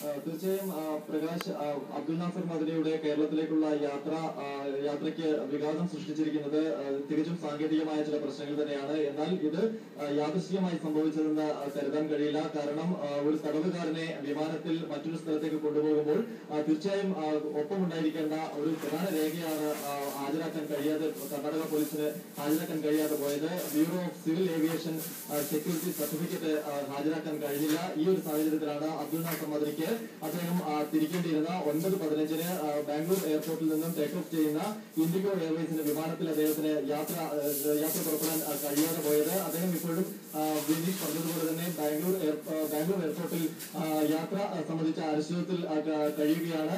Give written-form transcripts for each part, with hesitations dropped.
തീർച്ചയായും പ്രകാശ്, അബ്ദുൽ നാസർ മദനിയുടെ കേരളത്തിലേക്കുള്ള യാത്രയ്ക്ക് വിഘാതം സൃഷ്ടിച്ചിരിക്കുന്നത് തികച്ചും സാങ്കേതികമായ ചില പ്രശ്നങ്ങൾ തന്നെയാണ്. എന്നാൽ ഇത് യാദൃശ്ചികമായി സംഭവിച്ചതെന്ന് കരുതാൻ കഴിയില്ല. കാരണം ഒരു തടവുകാരനെ വിമാനത്തിൽ മറ്റൊരു സ്ഥലത്തേക്ക് കൊണ്ടുപോകുമ്പോൾ തീർച്ചയായും ഒപ്പമുണ്ടായിരിക്കേണ്ട ഒരു പ്രധാന രേഖയാണ് ഹാജരാക്കാൻ കഴിയാതെ, കർണാടക പോലീസിന് ഹാജരാക്കാൻ കഴിയാതെ പോയത്. Bureau of civil aviation security certificate ഹാജരാക്കാൻ കഴിഞ്ഞില്ല. ഈ ഒരു സാഹചര്യത്തിലാണ് അബ്ദുൽ നാസർ മദനിക്ക് അദ്ദേഹം തിരിക്കേണ്ടിയിരുന്ന 9:15 ബാംഗ്ലൂർ എയർപോർട്ടിൽ നിന്നും ടേക്ക് ഓഫ് ചെയ്യുന്ന ഇൻഡിഗോ എയർവേസിന്റെ വിമാനത്തിൽ അദ്ദേഹത്തിന് യാത്ര പുറപ്പെടാൻ കഴിയാതെ പോയത്. അദ്ദേഹം ഇപ്പോഴും വിനീഷ് പറഞ്ഞതുപോലെ തന്നെ ബാംഗ്ലൂർ എയർപോർട്ടിൽ യാത്ര സംബന്ധിച്ച അനിശ്ചിതത്വത്തിൽ കഴിയുകയാണ്.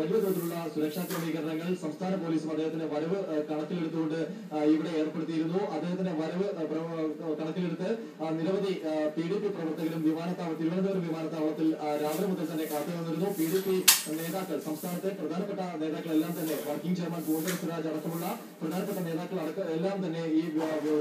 വലിയ തോതിലുള്ള സുരക്ഷാ ക്രമീകരണങ്ങൾ സംസ്ഥാന പോലീസും അദ്ദേഹത്തിന്റെ വരവ് കണക്കിലെടുത്തുകൊണ്ട് ഇവിടെ ഏർപ്പെടുത്തിയിരുന്നു. അദ്ദേഹത്തിന്റെ വരവ് കണക്കിലെടുത്ത് നിരവധി PDP പ്രവർത്തകരും തിരുവനന്തപുരം വിമാനത്താവളത്തിൽ രാവിലെ മുതൽ തന്നെ കാത്തുനിന്നിരുന്നു. PDP നേതാക്കൾ, സംസ്ഥാനത്തെ പ്രധാനപ്പെട്ട നേതാക്കളെല്ലാം തന്നെ, വർക്കിംഗ് ചെയർമാൻ പൂന്തൻ സിറാജ് അടക്കമുള്ള പ്രധാനപ്പെട്ട നേതാക്കൾ എല്ലാം തന്നെ ഈ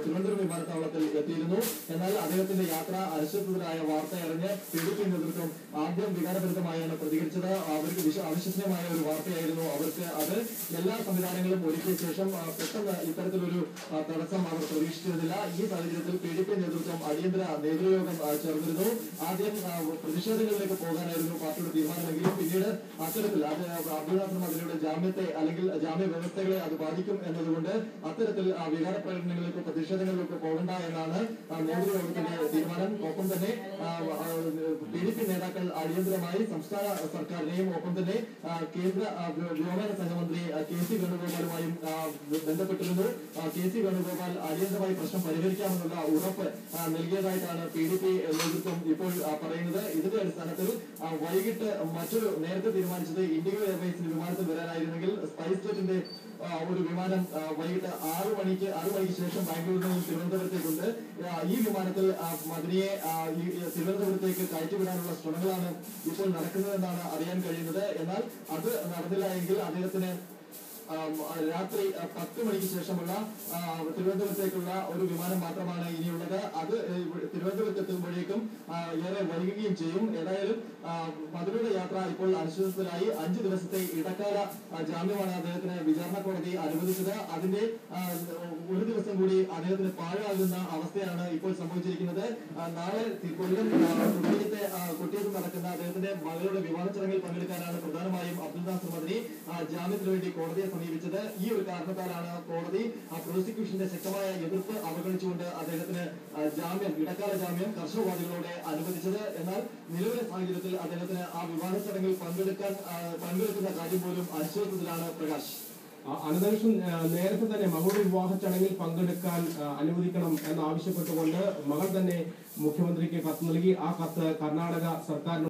തിരുവനന്തപുരം വിമാനത്താവളത്തിൽ എത്തിയിരുന്നു. എന്നാൽ അദ്ദേഹത്തിന്റെ യാത്ര അനിശ്ചിതത്വത്തിലായ വാർത്ത അറിഞ്ഞ് PDP നേതൃത്വം ആദ്യം വികാരഭരിതമായാണ് പ്രതികരിച്ചത്. അവർക്ക് അവിശ്വസനീയമായ ഒരു വാർത്തയായിരുന്നു. അവർക്ക് അത് എല്ലാ സംവിധാനങ്ങളും ഒരുക്കിയ ശേഷം പെട്ടെന്ന് ഇത്തരത്തിലൊരു തടസ്സം അവർ പ്രതീക്ഷിച്ചിരുന്നില്ല. ഈ സാഹചര്യത്തിൽ PDP നേതൃത്വം അടിയന്തര നേതൃയോഗം ചേർന്നിരുന്നു. ആദ്യം പ്രതിഷേധങ്ങളിലേക്ക് പോകാനായിരുന്നു പാർട്ടിയുടെ തീരുമാനമെങ്കിലും പിന്നീട് അത്തരത്തിൽ അത് അബ്ദുൽ നാസർ മദനിയുടെ ജാമ്യത്തെ അല്ലെങ്കിൽ ജാമ്യ വ്യവസ്ഥകളെ അത് ബാധിക്കും എന്നതുകൊണ്ട് അത്തരത്തിൽ വികാര പ്രകടനങ്ങളിലേക്കോ പ്രതിഷേധങ്ങളിലേക്കോ പോകണ്ട എന്നാണ് നേതൃയോഗത്തിന്റെ തീരുമാനം. ഒപ്പം തന്നെ PDP നേതാക്കൾ അടിയന്തരമായി സംസ്ഥാന സർക്കാരിനെയും ഒപ്പം തന്നെ കേന്ദ്ര വ്യോമയാന സഹമന്ത്രി KC വേണുഗോപാലുമായും ബന്ധപ്പെട്ടിരുന്നു. KC വേണുഗോപാൽ അടിയന്തരമായി പ്രശ്നം പരിഹരിക്കാമെന്നുള്ള ഉറപ്പ് നൽകിയതായിട്ടാണ് PDP നേതൃത്വം ഇപ്പോൾ പറയുന്നത്. ഇതിന്റെ അടിസ്ഥാനത്തിൽ വൈകിട്ട് നേരത്തെ തീരുമാനിച്ചത് ഇൻഡിഗോ എയർവേസിന്റെ വിമാനത്തിൽ വരാനായിരുന്നെങ്കിൽ സ്പൈസ് ജെറ്റിന്റെ ഒരു വിമാനം വൈകിട്ട് 6 മണിക്ക് ശേഷം ബാംഗ്ലൂരിൽ നിന്ന് തിരുവനന്തപുരത്തേക്കുണ്ട്. ഈ വിമാനത്തിൽ മദനിയെ തിരുവനന്തപുരത്തേക്ക് കയറ്റിവിടാനുള്ള ശ്രമങ്ങളാണ് ഇപ്പോൾ നടക്കുന്നതെന്നാണ് അറിയാൻ കഴിയുന്നത്. എന്നാൽ അത് നടന്നില്ല എങ്കിൽ അദ്ദേഹത്തിന് രാത്രി 10 മണിക്ക് ശേഷമുള്ള തിരുവനന്തപുരത്തേക്കുള്ള ഒരു വിമാനം മാത്രമാണ് ഇനിയുള്ളത്. അത് തിരുവനന്തപുരത്ത് എത്തുമ്പോഴേക്കും ഏറെ വൈകുകയും ചെയ്യും. ഏതായാലും മദനിയുടെ യാത്ര ഇപ്പോൾ അനിശ്ചിതത്വത്തിലായി. 5 ദിവസത്തെ ഇടക്കാല ജാമ്യമാണ് അദ്ദേഹത്തിന് വിചാരണ കോടതി അനുവദിച്ചത്. അതിന്റെ ഒരു ദിവസം കൂടി അദ്ദേഹത്തിന് പാഴാകുന്ന അവസ്ഥയാണ് ഇപ്പോൾ സംഭവിച്ചിരിക്കുന്നത്. നാളെ കൊട്ടിയത്ത് നടക്കുന്ന അദ്ദേഹത്തിന്റെ മകളുടെ വിവാഹ ചടങ്ങിൽ പങ്കെടുക്കാനാണ് പ്രധാനമായും അബ്ദുൽ നാസർ മദനി ജാമ്യത്തിന് വേണ്ടി കോടതിയെ സമീപിച്ചത്. ഈ ഒരു കാരണത്താലാണ് കോടതി പ്രോസിക്യൂഷന്റെ ശക്തമായ എതിർപ്പ് അവഗണിച്ചുകൊണ്ട് അദ്ദേഹത്തിന് ഇടക്കാല ജാമ്യം കർശനവാദികളോടെ അനുവദിച്ചത്. എന്നാൽ നിലവിലെ സാഹചര്യത്തിൽ അദ്ദേഹത്തിന് ആ വിവാഹ ചടങ്ങിൽ പങ്കെടുക്കുന്ന കാര്യം പോലും അനിശ്ചിതത്വത്തിലാണ്. പ്രകാശ്, അനന്തകൃഷ്ണൻ നേരത്തെ തന്നെ മകളുടെ വിവാഹ ചടങ്ങിൽ പങ്കെടുക്കാൻ അനുവദിക്കണം എന്നാവശ്യപ്പെട്ടുകൊണ്ട് മകൾ തന്നെ മുഖ്യമന്ത്രിക്ക് കത്ത് നൽകി. ആ കത്ത് കർണാടക സർക്കാരിന്